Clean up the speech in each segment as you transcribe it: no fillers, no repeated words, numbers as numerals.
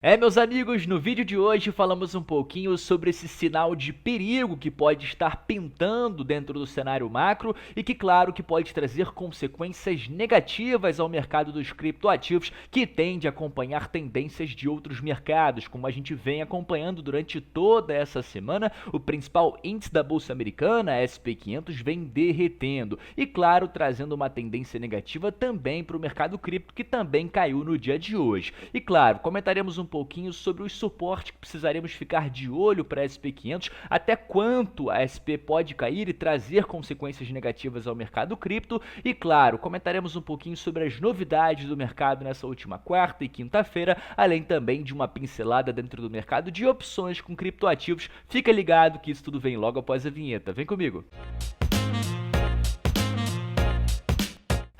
Meus amigos, no vídeo de hoje falamos um pouquinho sobre esse sinal de perigo que pode estar pintando dentro do cenário macro e que, claro, que pode trazer consequências negativas ao mercado dos criptoativos, que tende a acompanhar tendências de outros mercados, como a gente vem acompanhando durante toda essa semana. O principal índice da Bolsa Americana, a SP500, vem derretendo e, claro, trazendo uma tendência negativa também para o mercado cripto, que também caiu no dia de hoje. E, claro, comentaremos um pouquinho sobre os suportes que precisaremos ficar de olho para a SP500, até quanto a SP pode cair e trazer consequências negativas ao mercado cripto. E, claro, comentaremos um pouquinho sobre as novidades do mercado nessa última quarta e quinta-feira, além também de uma pincelada dentro do mercado de opções com criptoativos. Fica ligado que isso tudo vem logo após a vinheta. Vem comigo!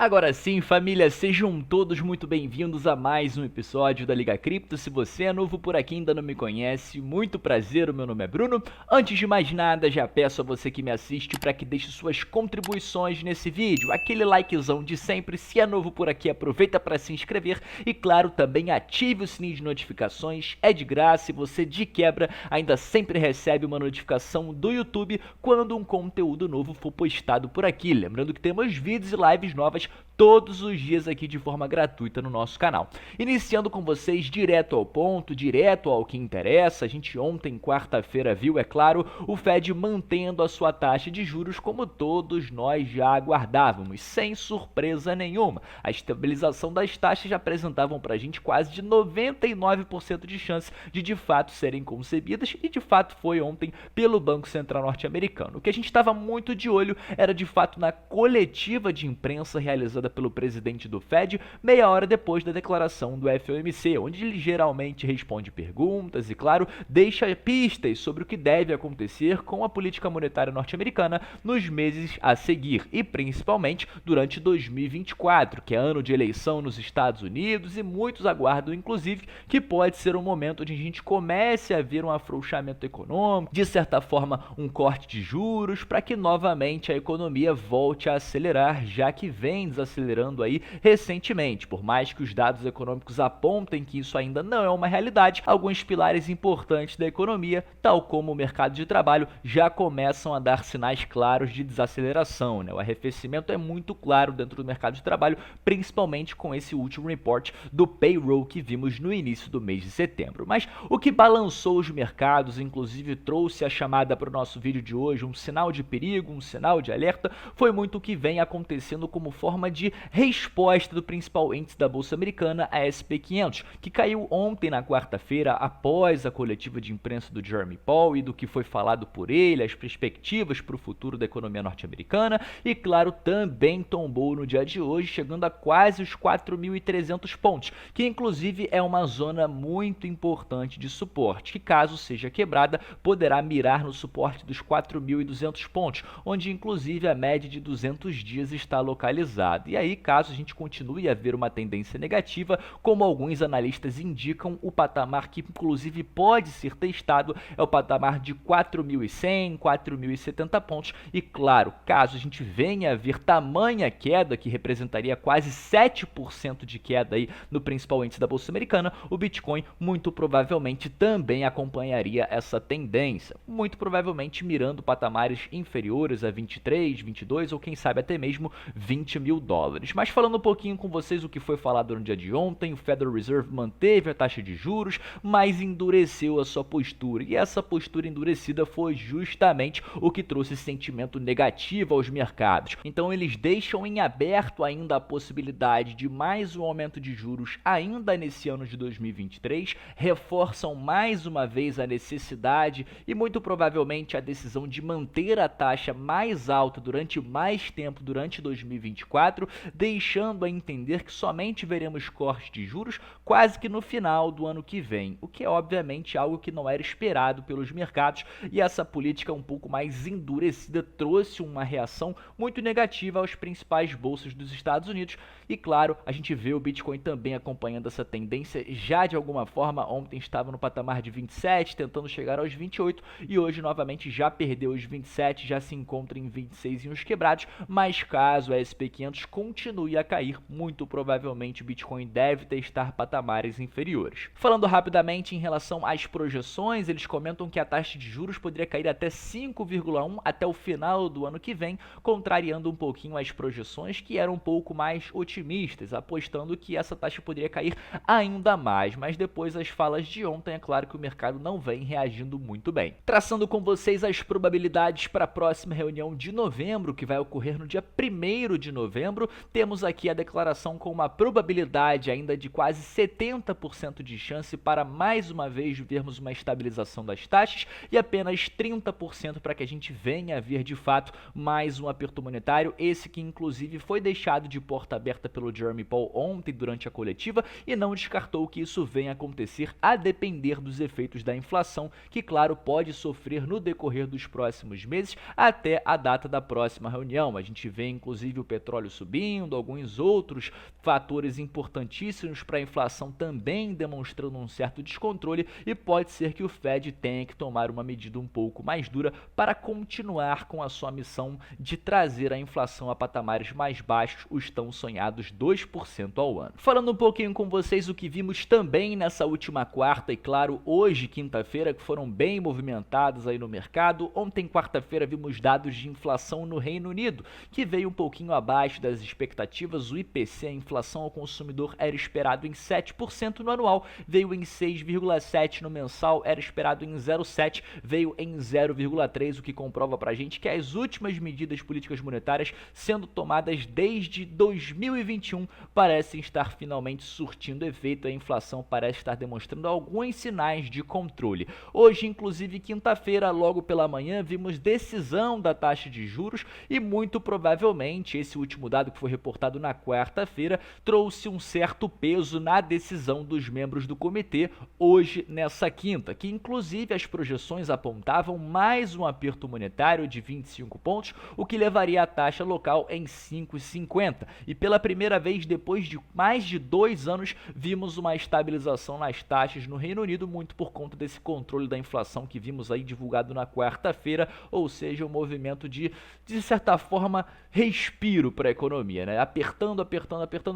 Agora sim, família, sejam todos muito bem-vindos a mais um episódio da Liga Cripto. Se você é novo por aqui e ainda não me conhece, muito prazer, o meu nome é Bruno. Antes de mais nada, já peço a você que me assiste para que deixe suas contribuições nesse vídeo, aquele likezão de sempre. Se é novo por aqui, aproveita para se inscrever e, claro, também ative o sininho de notificações, é de graça e você, de quebra, ainda sempre recebe uma notificação do YouTube quando um conteúdo novo for postado por aqui. Lembrando que temos vídeos e lives novas todos os dias aqui de forma gratuita no nosso canal. Iniciando com vocês direto ao ponto, direto ao que interessa. A gente ontem, quarta-feira, viu, é claro, o Fed mantendo a sua taxa de juros como todos nós já aguardávamos, sem surpresa nenhuma. A estabilização das taxas já apresentavam para a gente quase de 99% de chance de fato serem concebidas, e de fato foi ontem pelo Banco Central norte-americano. O que a gente estava muito de olho era de fato na coletiva de imprensa realizada pelo presidente do Fed, meia hora depois da declaração do FOMC, onde ele geralmente responde perguntas e, claro, deixa pistas sobre o que deve acontecer com a política monetária norte-americana nos meses a seguir, e principalmente durante 2024, que é ano de eleição nos Estados Unidos, e muitos aguardam, inclusive, que pode ser um momento onde a gente comece a ver um afrouxamento econômico, de certa forma um corte de juros, para que novamente a economia volte a acelerar, já que vem desacelerando aí recentemente. Por mais que os dados econômicos apontem que isso ainda não é uma realidade, alguns pilares importantes da economia, tal como o mercado de trabalho, já começam a dar sinais claros de desaceleração, né? O arrefecimento é muito claro dentro do mercado de trabalho, principalmente com esse último report do payroll que vimos no início do mês de setembro. Mas o que balançou os mercados, inclusive trouxe a chamada para o nosso vídeo de hoje, um sinal de perigo, um sinal de alerta, foi muito o que vem acontecendo como forma de resposta do principal índice da Bolsa Americana, a SP500, que caiu ontem na quarta-feira após a coletiva de imprensa do Jeremy Powell e do que foi falado por ele, as perspectivas para o futuro da economia norte-americana, e claro, também tombou no dia de hoje, chegando a quase os 4.300 pontos, que inclusive é uma zona muito importante de suporte, que caso seja quebrada, poderá mirar no suporte dos 4.200 pontos, onde inclusive a média de 200 dias está localizada. E aí, caso a gente continue a ver uma tendência negativa, como alguns analistas indicam, o patamar que inclusive pode ser testado é o patamar de 4.100, 4.070 pontos. E claro, caso a gente venha a ver tamanha queda, que representaria quase 7% de queda aí no principal índice da Bolsa Americana, o Bitcoin muito provavelmente também acompanharia essa tendência, muito provavelmente mirando patamares inferiores a 23, 22 ou quem sabe até mesmo 20 mil dólares. Mas falando um pouquinho com vocês o que foi falado no dia de ontem, o Federal Reserve manteve a taxa de juros, mas endureceu a sua postura, e essa postura endurecida foi justamente o que trouxe sentimento negativo aos mercados. Então eles deixam em aberto ainda a possibilidade de mais um aumento de juros ainda nesse ano de 2023, reforçam mais uma vez a necessidade e muito provavelmente a decisão de manter a taxa mais alta durante mais tempo durante 2024, deixando a entender que somente veremos cortes de juros quase que no final do ano que vem, o que é obviamente algo que não era esperado pelos mercados, e essa política um pouco mais endurecida trouxe uma reação muito negativa aos principais bolsas dos Estados Unidos. E claro, a gente vê o Bitcoin também acompanhando essa tendência, já de alguma forma ontem estava no patamar de 27, tentando chegar aos 28, e hoje novamente já perdeu os 27, já se encontra em 26 e uns quebrados, mas caso a SP500 500 continue a cair, muito provavelmente o Bitcoin deve testar patamares inferiores. Falando rapidamente em relação às projeções, eles comentam que a taxa de juros poderia cair até 5,1 até o final do ano que vem, contrariando um pouquinho as projeções que eram um pouco mais otimistas, apostando que essa taxa poderia cair ainda mais, mas depois das falas de ontem, é claro que o mercado não vem reagindo muito bem. Traçando com vocês as probabilidades para a próxima reunião de novembro, que vai ocorrer no dia 1º de novembro, temos aqui a declaração com uma probabilidade ainda de quase 70% de chance para mais uma vez vermos uma estabilização das taxas e apenas 30% para que a gente venha a ver de fato mais um aperto monetário, esse que inclusive foi deixado de porta aberta pelo Jeremy Powell ontem durante a coletiva e não descartou que isso venha a acontecer a depender dos efeitos da inflação, que claro pode sofrer no decorrer dos próximos meses até a data da próxima reunião. A gente vê inclusive o petróleo subindo, alguns outros fatores importantíssimos para a inflação também demonstrando um certo descontrole e pode ser que o Fed tenha que tomar uma medida um pouco mais dura para continuar com a sua missão de trazer a inflação a patamares mais baixos, os tão sonhados 2% ao ano. Falando um pouquinho com vocês o que vimos também nessa última quarta e claro hoje quinta-feira, que foram bem movimentados aí no mercado. Ontem quarta-feira vimos dados de inflação no Reino Unido, que veio um pouquinho abaixo das expectativas. O IPC, a inflação ao consumidor, era esperado em 7% no anual, veio em 6,7% no mensal, era esperado em 0,7%, veio em 0,3%, o que comprova pra gente que as últimas medidas políticas monetárias sendo tomadas desde 2021 parecem estar finalmente surtindo efeito. A inflação parece estar demonstrando alguns sinais de controle. Hoje, inclusive quinta-feira, logo pela manhã, vimos decisão da taxa de juros e muito provavelmente esse último dado que foi reportado na quarta-feira trouxe um certo peso na decisão dos membros do comitê hoje nessa quinta, que inclusive as projeções apontavam mais um aperto monetário de 25 pontos, o que levaria a taxa local em 5,50. E pela primeira vez depois de mais de 2 anos vimos uma estabilização nas taxas no Reino Unido, muito por conta desse controle da inflação que vimos aí divulgado na quarta-feira, ou seja, um movimento de certa forma, respiro para a economia, né? Apertando,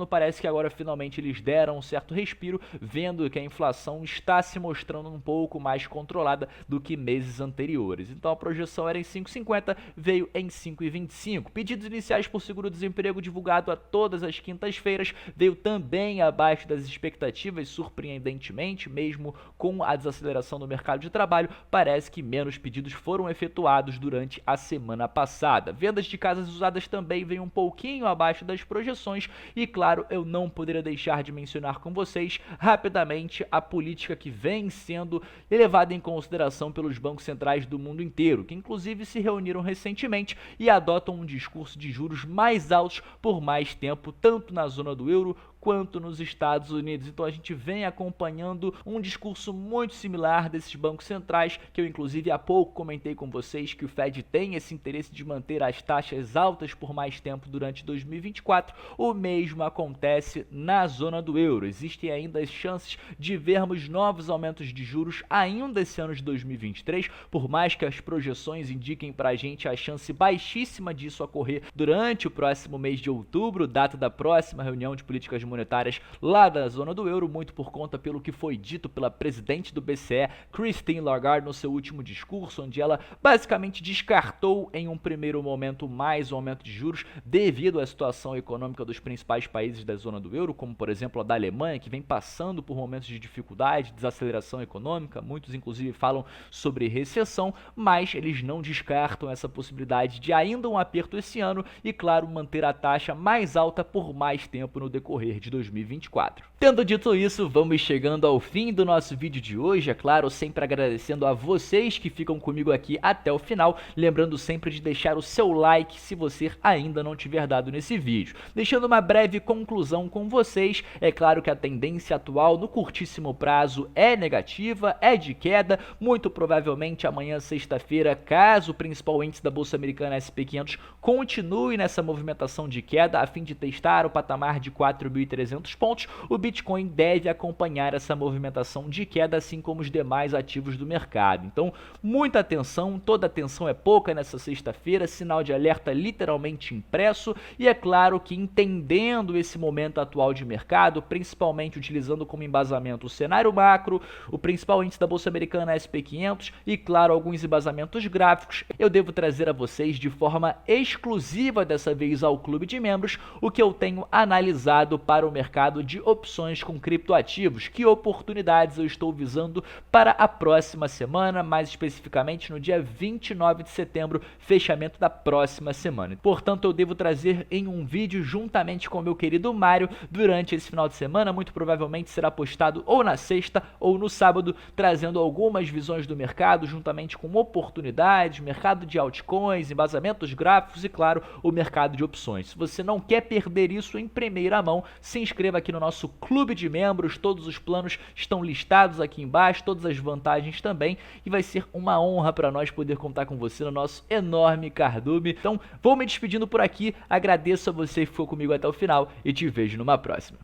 parece que agora finalmente eles deram um certo respiro, vendo que a inflação está se mostrando um pouco mais controlada do que meses anteriores. Então a projeção era em 5,50, veio em 5,25. Pedidos iniciais por seguro-desemprego divulgado a todas as quintas-feiras, veio também abaixo das expectativas, surpreendentemente, mesmo com a desaceleração do mercado de trabalho, parece que menos pedidos foram efetuados durante a semana passada. Vendas de casas usadas também vem um pouquinho abaixo das projeções e claro, eu não poderia deixar de mencionar com vocês rapidamente a política que vem sendo levada em consideração pelos bancos centrais do mundo inteiro, que inclusive se reuniram recentemente e adotam um discurso de juros mais altos por mais tempo, tanto na zona do euro quanto nos Estados Unidos. Então a gente vem acompanhando um discurso muito similar desses bancos centrais, que eu inclusive há pouco comentei com vocês que o Fed tem esse interesse de manter as taxas altas por mais tempo durante 2024. O mesmo acontece na zona do euro. Existem ainda as chances de vermos novos aumentos de juros ainda esse ano de 2023, por mais que as projeções indiquem pra gente a chance baixíssima disso ocorrer durante o próximo mês de outubro, data da próxima reunião de políticas monetárias lá da zona do euro, muito por conta pelo que foi dito pela presidente do BCE, Christine Lagarde, no seu último discurso, onde ela basicamente descartou em um primeiro momento mais um aumento de juros devido à situação econômica dos principais países da zona do euro, como por exemplo a da Alemanha, que vem passando por momentos de dificuldade, desaceleração econômica. Muitos inclusive falam sobre recessão, mas eles não descartam essa possibilidade de ainda um aperto esse ano e claro, manter a taxa mais alta por mais tempo no decorrer de 2024. Tendo dito isso, vamos chegando ao fim do nosso vídeo de hoje, é claro, sempre agradecendo a vocês que ficam comigo aqui até o final, lembrando sempre de deixar o seu like se você ainda não tiver dado nesse vídeo. Deixando uma breve conclusão com vocês, é claro que a tendência atual no curtíssimo prazo é negativa, é de queda, muito provavelmente amanhã sexta-feira, caso o principal índice da Bolsa Americana SP500 continue nessa movimentação de queda, a fim de testar o patamar de 4.300 300 pontos, o Bitcoin deve acompanhar essa movimentação de queda, assim como os demais ativos do mercado. Então, muita atenção, toda atenção é pouca nessa sexta-feira, sinal de alerta literalmente impresso, e é claro que entendendo esse momento atual de mercado, principalmente utilizando como embasamento o cenário macro, o principal índice da Bolsa Americana SP500 e, claro, alguns embasamentos gráficos, eu devo trazer a vocês de forma exclusiva dessa vez ao clube de membros o que eu tenho analisado para o mercado de opções com criptoativos, que oportunidades eu estou visando para a próxima semana, mais especificamente no dia 29 de setembro, fechamento da próxima semana. Portanto, eu devo trazer em um vídeo juntamente com o meu querido Mário durante esse final de semana, muito provavelmente será postado ou na sexta ou no sábado, trazendo algumas visões do mercado juntamente com oportunidades, mercado de altcoins, embasamentos gráficos e, claro, o mercado de opções. Se você não quer perder isso em primeira mão, se inscreva aqui no nosso clube de membros, todos os planos estão listados aqui embaixo, todas as vantagens também, e vai ser uma honra para nós poder contar com você no nosso enorme cardume. Então, vou me despedindo por aqui, agradeço a você que ficou comigo até o final e te vejo numa próxima.